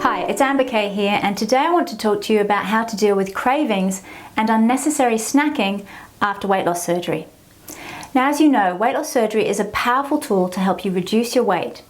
Hi, it's Amber Kay here, and today I want to talk to you about how to deal with cravings and unnecessary snacking after weight loss surgery. Now, as you know, weight loss surgery is a powerful tool to help you reduce your weight,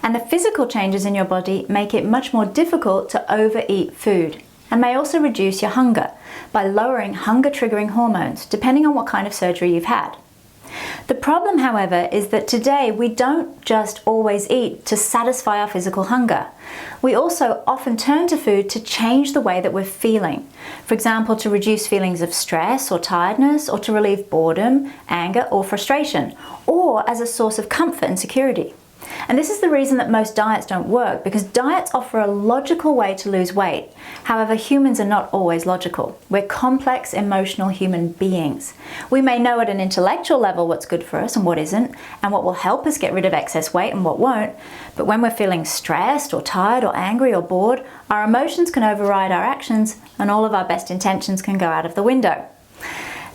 and the physical changes in your body make it much more difficult to overeat food, and may also reduce your hunger by lowering hunger-triggering hormones, depending on what kind of surgery you've had. The problem, however, is that today we don't just always eat to satisfy our physical hunger. We also often turn to food to change the way that we're feeling. For example, to reduce feelings of stress or tiredness, or to relieve boredom, anger, or frustration, or as a source of comfort and security. And this is the reason that most diets don't work, because diets offer a logical way to lose weight. However, humans are not always logical. We're complex, emotional human beings. We may know at an intellectual level what's good for us and what isn't, and what will help us get rid of excess weight and what won't. But when we're feeling stressed or tired or angry or bored, our emotions can override our actions, and all of our best intentions can go out of the window.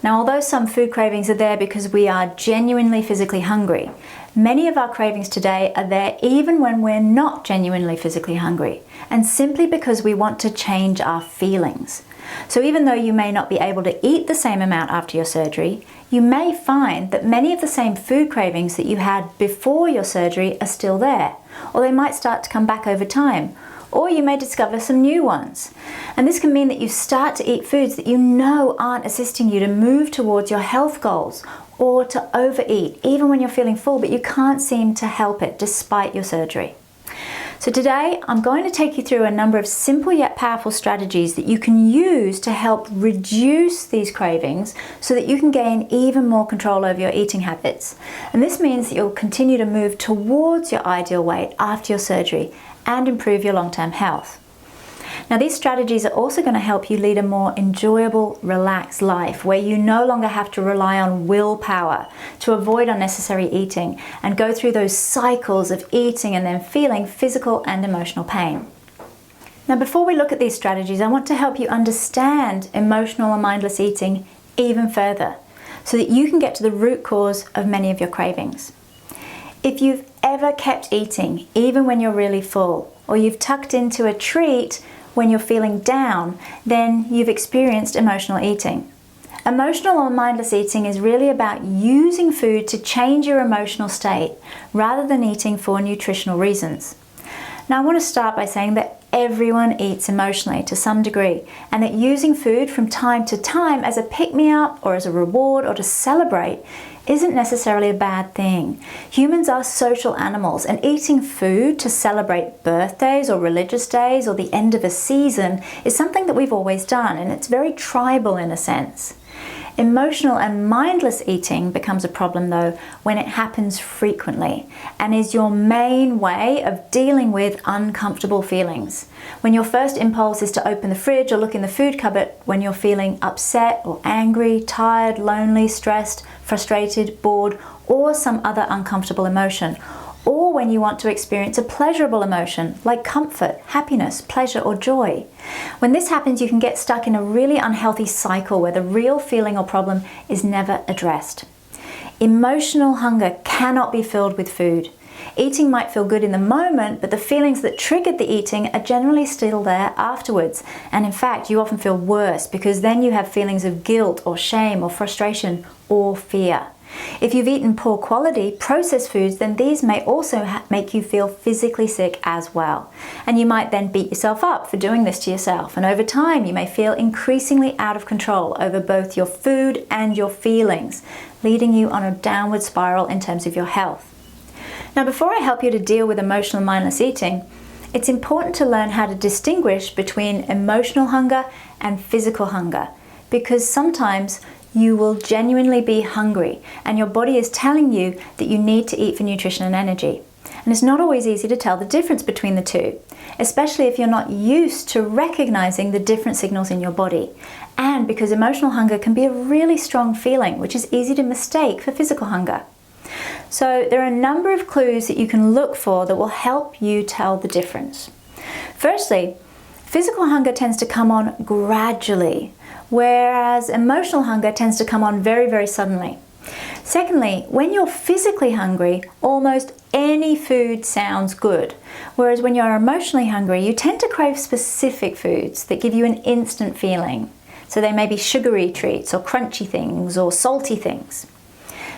Now, although some food cravings are there because we are genuinely physically hungry, many of our cravings today are there even when we're not genuinely physically hungry, and simply because we want to change our feelings. So even though you may not be able to eat the same amount after your surgery, you may find that many of the same food cravings that you had before your surgery are still there, or they might start to come back over time. Or you may discover some new ones. And this can mean that you start to eat foods that you know aren't assisting you to move towards your health goals, or to overeat, even when you're feeling full, but you can't seem to help it despite your surgery. So today, I'm going to take you through a number of simple yet powerful strategies that you can use to help reduce these cravings so that you can gain even more control over your eating habits. And this means that you'll continue to move towards your ideal weight after your surgery and improve your long-term health. Now, these strategies are also going to help you lead a more enjoyable, relaxed life where you no longer have to rely on willpower to avoid unnecessary eating and go through those cycles of eating and then feeling physical and emotional pain. Now, before we look at these strategies, I want to help you understand emotional and mindless eating even further so that you can get to the root cause of many of your cravings. If you've ever kept eating, even when you're really full, or you've tucked into a treat when you're feeling down, then you've experienced emotional eating. Emotional or mindless eating is really about using food to change your emotional state rather than eating for nutritional reasons. Now, I want to start by saying that everyone eats emotionally to some degree, and that using food from time to time as a pick-me-up or as a reward or to celebrate isn't necessarily a bad thing. Humans are social animals, and eating food to celebrate birthdays or religious days or the end of a season is something that we've always done, and it's very tribal in a sense. Emotional and mindless eating becomes a problem, though, when it happens frequently and is your main way of dealing with uncomfortable feelings. When your first impulse is to open the fridge or look in the food cupboard when you're feeling upset or angry, tired, lonely, stressed, frustrated, bored, or some other uncomfortable emotion, or when you want to experience a pleasurable emotion like comfort, happiness, pleasure, or joy. When this happens, you can get stuck in a really unhealthy cycle where the real feeling or problem is never addressed. Emotional hunger cannot be filled with food. Eating might feel good in the moment, but the feelings that triggered the eating are generally still there afterwards. And in fact, you often feel worse because then you have feelings of guilt or shame or frustration or fear. If you've eaten poor quality processed foods, then these may also make you feel physically sick as well. And you might then beat yourself up for doing this to yourself. And over time, you may feel increasingly out of control over both your food and your feelings, leading you on a downward spiral in terms of your health. Now, before I help you to deal with emotional and mindless eating, it's important to learn how to distinguish between emotional hunger and physical hunger, because sometimes you will genuinely be hungry and your body is telling you that you need to eat for nutrition and energy. And it's not always easy to tell the difference between the two, especially if you're not used to recognizing the different signals in your body. And because emotional hunger can be a really strong feeling, which is easy to mistake for physical hunger. So there are a number of clues that you can look for that will help you tell the difference. Firstly, physical hunger tends to come on gradually, whereas emotional hunger tends to come on very, very suddenly. Secondly, when you're physically hungry, almost any food sounds good. Whereas when you're emotionally hungry, you tend to crave specific foods that give you an instant feeling. So they may be sugary treats or crunchy things or salty things.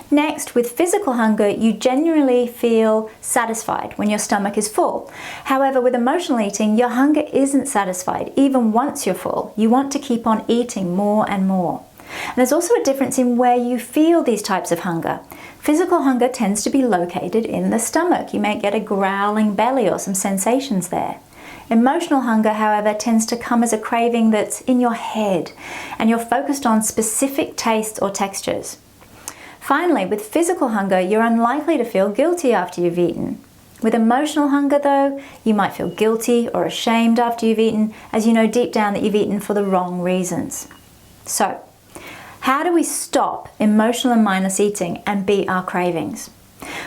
Next, with physical hunger, you generally feel satisfied when your stomach is full. However, with emotional eating, your hunger isn't satisfied even once you're full. You want to keep on eating more and more. And there's also a difference in where you feel these types of hunger. Physical hunger tends to be located in the stomach. You may get a growling belly or some sensations there. Emotional hunger, however, tends to come as a craving that's in your head, and you're focused on specific tastes or textures. Finally, with physical hunger, you're unlikely to feel guilty after you've eaten. With emotional hunger, though, you might feel guilty or ashamed after you've eaten, as you know deep down that you've eaten for the wrong reasons. So, how do we stop emotional and mindless eating and beat our cravings?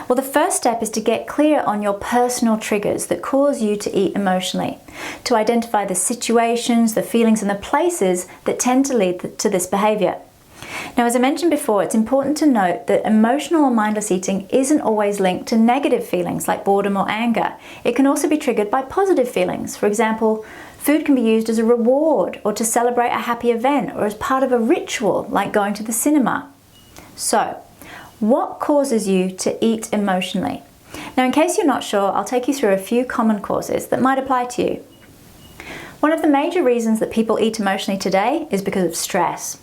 Well, the first step is to get clear on your personal triggers that cause you to eat emotionally, to identify the situations, the feelings, and the places that tend to lead to this behavior. Now, as I mentioned before, it's important to note that emotional or mindless eating isn't always linked to negative feelings like boredom or anger. It can also be triggered by positive feelings. For example, food can be used as a reward or to celebrate a happy event or as part of a ritual like going to the cinema. So, what causes you to eat emotionally? Now, in case you're not sure, I'll take you through a few common causes that might apply to you. One of the major reasons that people eat emotionally today is because of stress.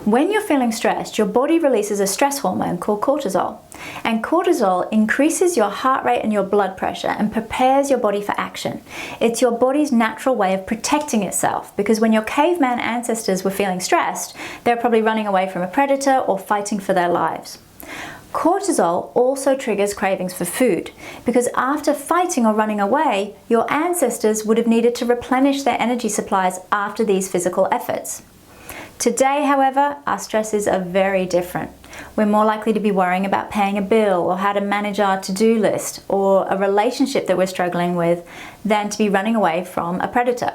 When you're feeling stressed, your body releases a stress hormone called cortisol. And cortisol increases your heart rate and your blood pressure and prepares your body for action. It's your body's natural way of protecting itself, because when your caveman ancestors were feeling stressed, they were probably running away from a predator or fighting for their lives. Cortisol also triggers cravings for food, because after fighting or running away, your ancestors would have needed to replenish their energy supplies after these physical efforts. Today, however, our stresses are very different. We're more likely to be worrying about paying a bill or how to manage our to-do list or a relationship that we're struggling with than to be running away from a predator.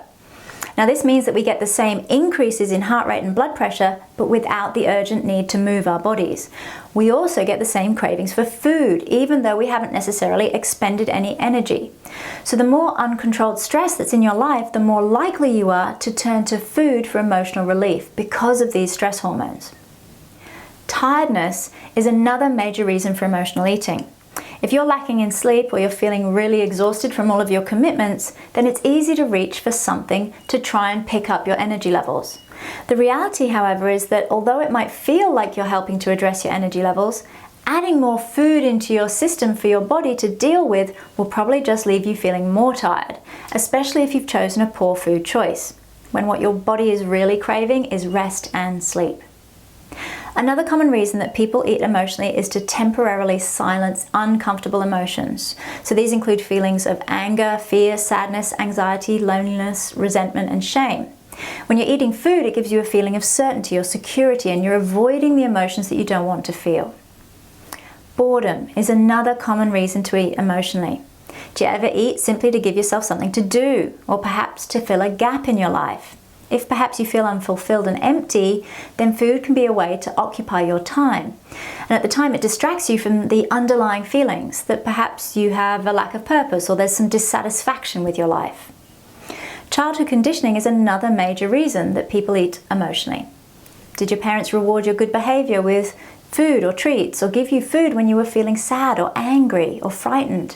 Now, this means that we get the same increases in heart rate and blood pressure, but without the urgent need to move our bodies. We also get the same cravings for food, even though we haven't necessarily expended any energy. So the more uncontrolled stress that's in your life, the more likely you are to turn to food for emotional relief because of these stress hormones. Tiredness is another major reason for emotional eating. If you're lacking in sleep or you're feeling really exhausted from all of your commitments, then it's easy to reach for something to try and pick up your energy levels. The reality, however, is that although it might feel like you're helping to address your energy levels, adding more food into your system for your body to deal with will probably just leave you feeling more tired, especially if you've chosen a poor food choice, when what your body is really craving is rest and sleep. Another common reason that people eat emotionally is to temporarily silence uncomfortable emotions. So these include feelings of anger, fear, sadness, anxiety, loneliness, resentment, and shame. When you're eating food, it gives you a feeling of certainty or security, and you're avoiding the emotions that you don't want to feel. Boredom is another common reason to eat emotionally. Do you ever eat simply to give yourself something to do, or perhaps to fill a gap in your life? If perhaps you feel unfulfilled and empty, then food can be a way to occupy your time. And at the time, it distracts you from the underlying feelings that perhaps you have a lack of purpose or there's some dissatisfaction with your life. Childhood conditioning is another major reason that people eat emotionally. Did your parents reward your good behavior with food or treats, or give you food when you were feeling sad or angry or frightened?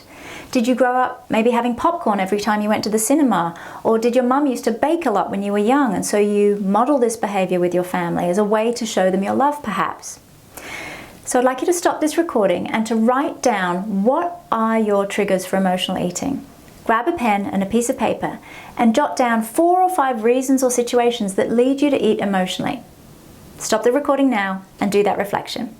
Did you grow up maybe having popcorn every time you went to the cinema? Or did your mum used to bake a lot when you were young, and so you model this behavior with your family as a way to show them your love perhaps? So I'd like you to stop this recording and to write down what are your triggers for emotional eating. Grab a pen and a piece of paper and jot down 4 or 5 reasons or situations that lead you to eat emotionally. Stop the recording now and do that reflection.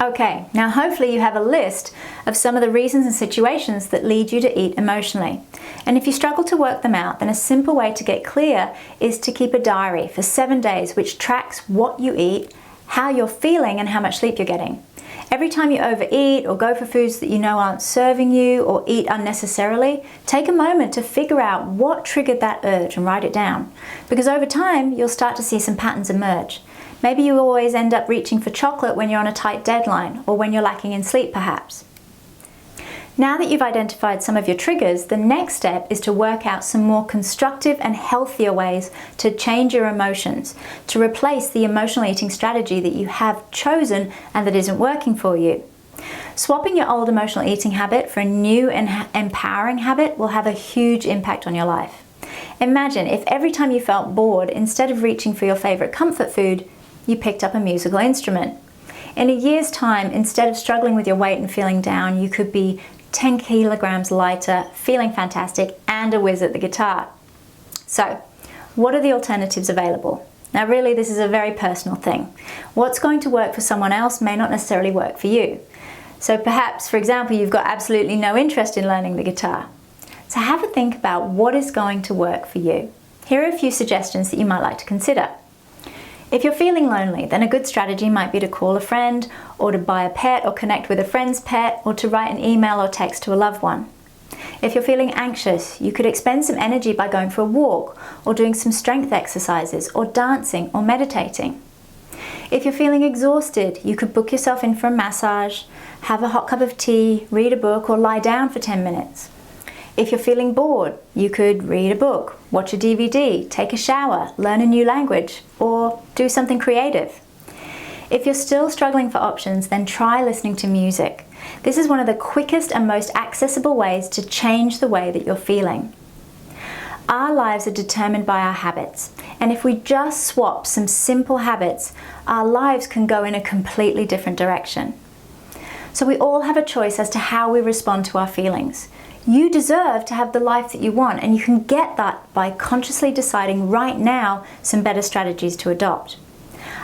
Okay, now hopefully you have a list of some of the reasons and situations that lead you to eat emotionally. And if you struggle to work them out, then a simple way to get clear is to keep a diary for 7 days which tracks what you eat, how you're feeling, and how much sleep you're getting. Every time you overeat or go for foods that you know aren't serving you or eat unnecessarily, take a moment to figure out what triggered that urge and write it down. Because over time, you'll start to see some patterns emerge. Maybe you always end up reaching for chocolate when you're on a tight deadline or when you're lacking in sleep perhaps. Now that you've identified some of your triggers, the next step is to work out some more constructive and healthier ways to change your emotions, to replace the emotional eating strategy that you have chosen and that isn't working for you. Swapping your old emotional eating habit for a new and empowering habit will have a huge impact on your life. Imagine if every time you felt bored, instead of reaching for your favorite comfort food, you picked up a musical instrument. In a year's time, instead of struggling with your weight and feeling down, you could be 10 kilograms lighter, feeling fantastic, and a whiz at the guitar. So, what are the alternatives available? Now really, this is a very personal thing. What's going to work for someone else may not necessarily work for you. So perhaps, for example, you've got absolutely no interest in learning the guitar. So have a think about what is going to work for you. Here are a few suggestions that you might like to consider. If you're feeling lonely, then a good strategy might be to call a friend, or to buy a pet or connect with a friend's pet, or to write an email or text to a loved one. If you're feeling anxious, you could expend some energy by going for a walk, or doing some strength exercises, or dancing, or meditating. If you're feeling exhausted, you could book yourself in for a massage, have a hot cup of tea, read a book, or lie down for 10 minutes. If you're feeling bored, you could read a book, watch a DVD, take a shower, learn a new language, or do something creative. If you're still struggling for options, then try listening to music. This is one of the quickest and most accessible ways to change the way that you're feeling. Our lives are determined by our habits, and if we just swap some simple habits, our lives can go in a completely different direction. So we all have a choice as to how we respond to our feelings. You deserve to have the life that you want, and you can get that by consciously deciding right now some better strategies to adopt.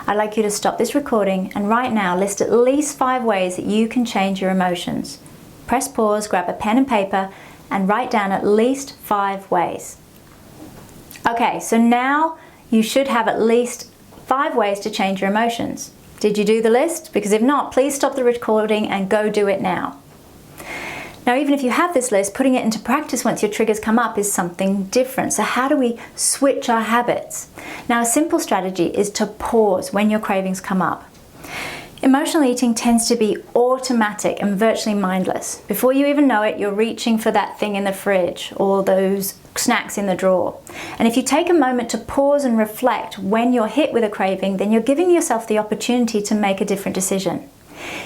I'd like you to stop this recording and right now list at least 5 ways that you can change your emotions. Press pause, grab a pen and paper, and write down at least 5 ways. Okay, so now you should have at least 5 ways to change your emotions. Did you do the list? Because if not, please stop the recording and go do it now. Now, even if you have this list, putting it into practice once your triggers come up is something different. So how do we switch our habits? Now, a simple strategy is to pause when your cravings come up. Emotional eating tends to be automatic and virtually mindless. Before you even know it, you're reaching for that thing in the fridge or those snacks in the drawer. And if you take a moment to pause and reflect when you're hit with a craving, then you're giving yourself the opportunity to make a different decision.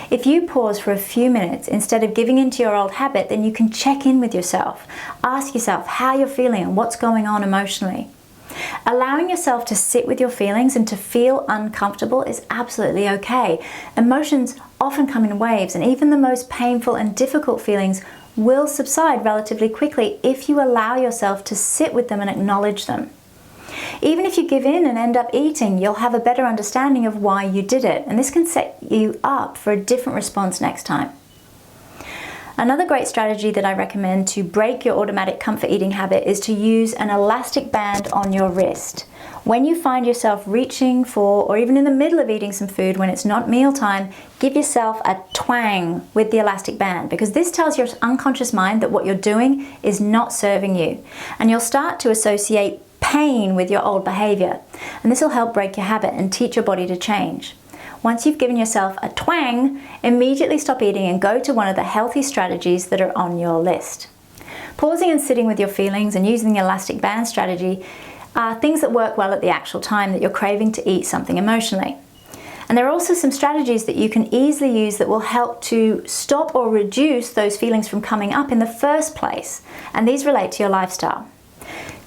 If you pause for a few minutes instead of giving into your old habit, then you can check in with yourself. Ask yourself how you're feeling and what's going on emotionally. Allowing yourself to sit with your feelings and to feel uncomfortable is absolutely okay. Emotions often come in waves, and even the most painful and difficult feelings will subside relatively quickly if you allow yourself to sit with them and acknowledge them. Even if you give in and end up eating, you'll have a better understanding of why you did it, and this can set you up for a different response next time. Another great strategy that I recommend to break your automatic comfort eating habit is to use an elastic band on your wrist. When you find yourself reaching for, or even in the middle of eating some food when it's not mealtime, give yourself a twang with the elastic band, because this tells your unconscious mind that what you're doing is not serving you, and you'll start to associate pain with your old behavior, and this will help break your habit and teach your body to change. Once you've given yourself a twang, immediately stop eating and go to one of the healthy strategies that are on your list. Pausing and sitting with your feelings and using the elastic band strategy are things that work well at the actual time that you're craving to eat something emotionally. And there are also some strategies that you can easily use that will help to stop or reduce those feelings from coming up in the first place, and these relate to your lifestyle.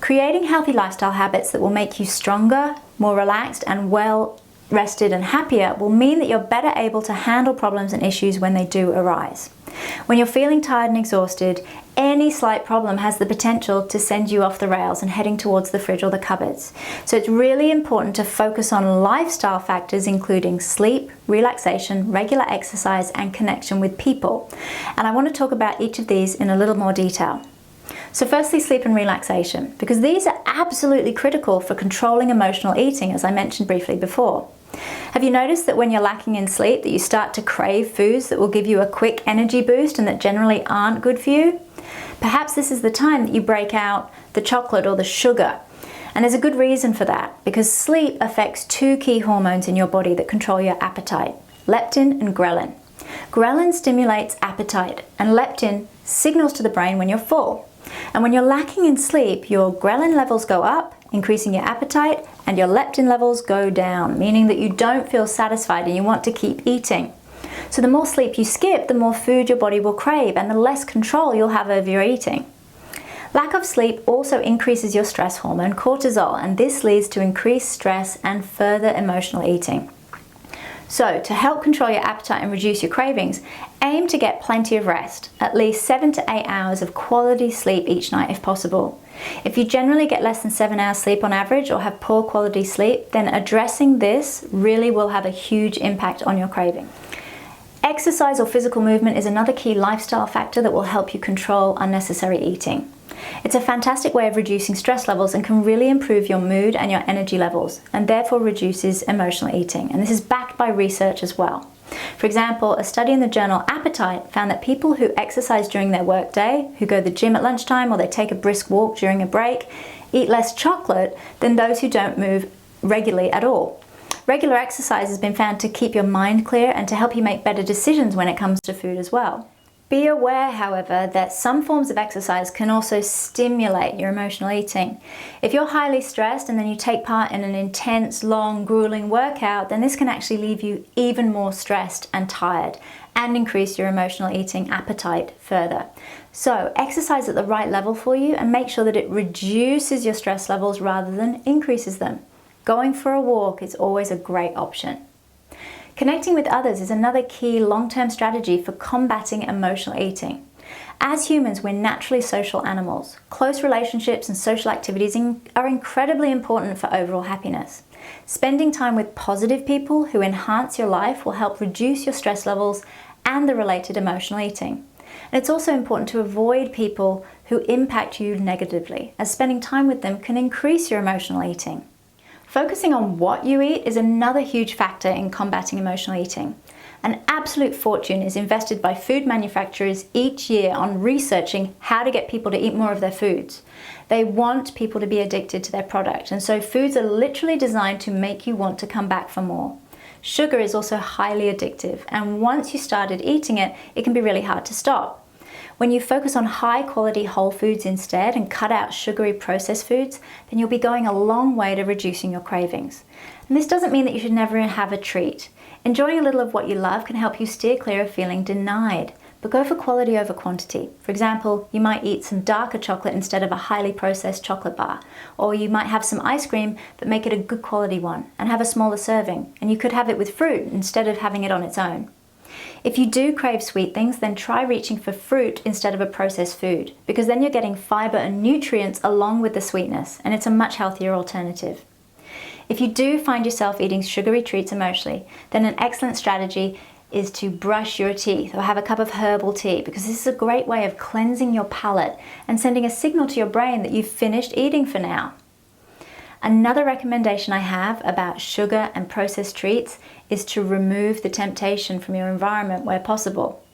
Creating healthy lifestyle habits that will make you stronger, more relaxed, and well rested and happier will mean that you're better able to handle problems and issues when they do arise. When you're feeling tired and exhausted, any slight problem has the potential to send you off the rails and heading towards the fridge or the cupboards. So it's really important to focus on lifestyle factors including sleep, relaxation, regular exercise, and connection with people. And I want to talk about each of these in a little more detail. So firstly, sleep and relaxation, because these are absolutely critical for controlling emotional eating, as I mentioned briefly before. Have you noticed that when you're lacking in sleep that you start to crave foods that will give you a quick energy boost and that generally aren't good for you? Perhaps this is the time that you break out the chocolate or the sugar. And there's a good reason for that, because sleep affects two key hormones in your body that control your appetite: leptin and ghrelin. Ghrelin stimulates appetite, and leptin signals to the brain when you're full. And when you're lacking in sleep, your ghrelin levels go up, increasing your appetite, and your leptin levels go down, meaning that you don't feel satisfied and you want to keep eating. So the more sleep you skip, the more food your body will crave and the less control you'll have over your eating. Lack of sleep also increases your stress hormone, cortisol, and this leads to increased stress and further emotional eating. So, to help control your appetite and reduce your cravings, aim to get plenty of rest, at least 7 to 8 hours of quality sleep each night if possible. If you generally get less than 7 hours sleep on average or have poor quality sleep, then addressing this really will have a huge impact on your craving. Exercise or physical movement is another key lifestyle factor that will help you control unnecessary eating. It's a fantastic way of reducing stress levels and can really improve your mood and your energy levels, and therefore reduces emotional eating. And this is backed by research as well. For example, a study in the journal Appetite found that people who exercise during their workday, who go to the gym at lunchtime or they take a brisk walk during a break, eat less chocolate than those who don't move regularly at all. Regular exercise has been found to keep your mind clear and to help you make better decisions when it comes to food as well. Be aware, however, that some forms of exercise can also stimulate your emotional eating. If you're highly stressed and then you take part in an intense, long, grueling workout, then this can actually leave you even more stressed and tired and increase your emotional eating appetite further. So exercise at the right level for you and make sure that it reduces your stress levels rather than increases them. Going for a walk is always a great option. Connecting with others is another key long-term strategy for combating emotional eating. As humans, we're naturally social animals. Close relationships and social activities are incredibly important for overall happiness. Spending time with positive people who enhance your life will help reduce your stress levels and the related emotional eating. And it's also important to avoid people who impact you negatively, as spending time with them can increase your emotional eating. Focusing on what you eat is another huge factor in combating emotional eating. An absolute fortune is invested by food manufacturers each year on researching how to get people to eat more of their foods. They want people to be addicted to their product, and so foods are literally designed to make you want to come back for more. Sugar is also highly addictive, and once you started eating it, it can be really hard to stop. When you focus on high quality whole foods instead and cut out sugary processed foods, then you'll be going a long way to reducing your cravings. And this doesn't mean that you should never have a treat. Enjoying a little of what you love can help you steer clear of feeling denied, but go for quality over quantity. For example, you might eat some darker chocolate instead of a highly processed chocolate bar, or you might have some ice cream but make it a good quality one and have a smaller serving, and you could have it with fruit instead of having it on its own. If you do crave sweet things, then try reaching for fruit instead of a processed food, because then you're getting fiber and nutrients along with the sweetness, and it's a much healthier alternative. If you do find yourself eating sugary treats emotionally, then an excellent strategy is to brush your teeth or have a cup of herbal tea, because this is a great way of cleansing your palate and sending a signal to your brain that you've finished eating for now. Another recommendation I have about sugar and processed treats is to remove the temptation from your environment where possible.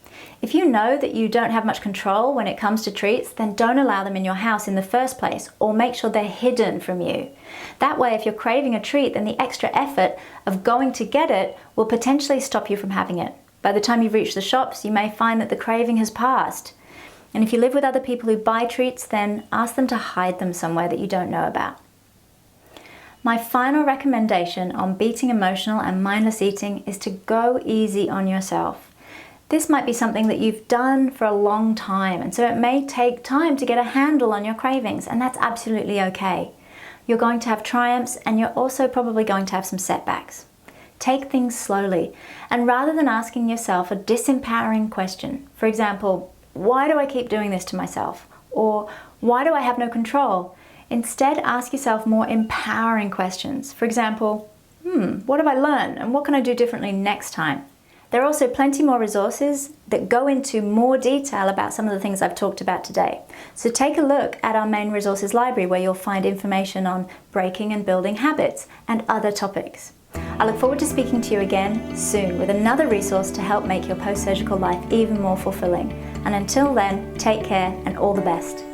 If you know that you don't have much control when it comes to treats, then don't allow them in your house in the first place, or make sure they're hidden from you. That way, if you're craving a treat, then the extra effort of going to get it will potentially stop you from having it. By the time you reach the shops, you may find that the craving has passed. And if you live with other people who buy treats, then ask them to hide them somewhere that you don't know about. My final recommendation on beating emotional and mindless eating is to go easy on yourself. This might be something that you've done for a long time, and so it may take time to get a handle on your cravings, and that's absolutely okay. You're going to have triumphs, and you're also probably going to have some setbacks. Take things slowly, and rather than asking yourself a disempowering question, for example, why do I keep doing this to myself? Or why do I have no control? Instead, ask yourself more empowering questions. For example, what have I learned and what can I do differently next time? There are also plenty more resources that go into more detail about some of the things I've talked about today. So take a look at our main resources library, where you'll find information on breaking and building habits and other topics. I look forward to speaking to you again soon with another resource to help make your post-surgical life even more fulfilling. And until then, take care and all the best.